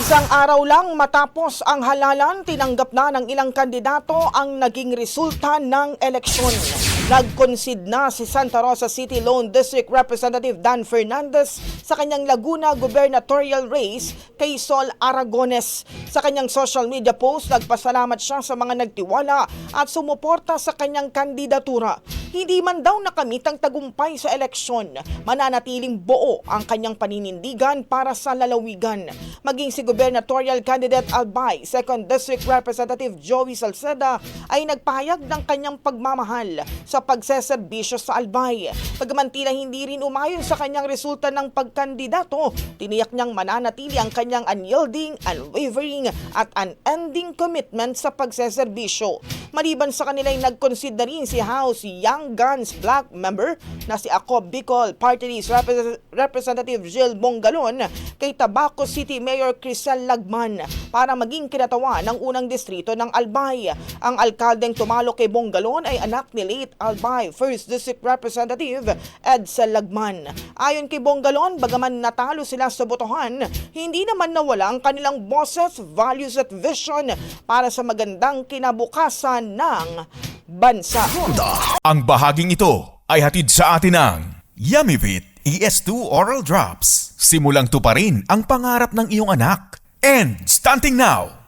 Isang araw lang matapos ang halalan, tinanggap na ng ilang kandidato ang naging resulta ng eleksyon. Nag-concede na si Santa Rosa City Lone District Representative Dan Fernandez sa kanyang Laguna gubernatorial race kay Sol Aragones. Sa kanyang social media post, nagpasalamat siya sa mga nagtiwala at sumuporta sa kanyang kandidatura. Hindi man daw nakamit ang tagumpay sa eleksyon, mananatiling buo ang kanyang paninindigan para sa lalawigan. Maging si gubernatorial candidate Albay, 2nd District Representative Joey Salceda ay nagpahayag ng kanyang pagmamahal sa pagseserbisyo sa Albay. Pagmantila hindi rin umayon sa kanyang resulta ng pagkandidato, tiniyak niyang mananatili ang kanyang unyielding, unwavering at unending commitment sa pagseserbisyo. Maliban sa kanila ay nag-concede na rin si House Young Guns Black member na si Ako Bicol Party List Representative Jill Bongalon kay Tabaco City Mayor Crisel Lagman para maging kinatawa ng unang distrito ng Albay. Ang alkaldeng tumalo kay Bongalon ay anak ni late Albay 1st District Representative Edsel Lagman. Ayon kay Bongalon, bagaman natalo sila sa botohan, hindi naman nawala ang kanilang boses, values at vision para sa magandang kinabukasan ng bansa. Ang bahaging ito ay hatid sa atin ng Yummyvit ES2 Oral Drops. Simulang tuparin ang pangarap ng iyong anak. And stunting now,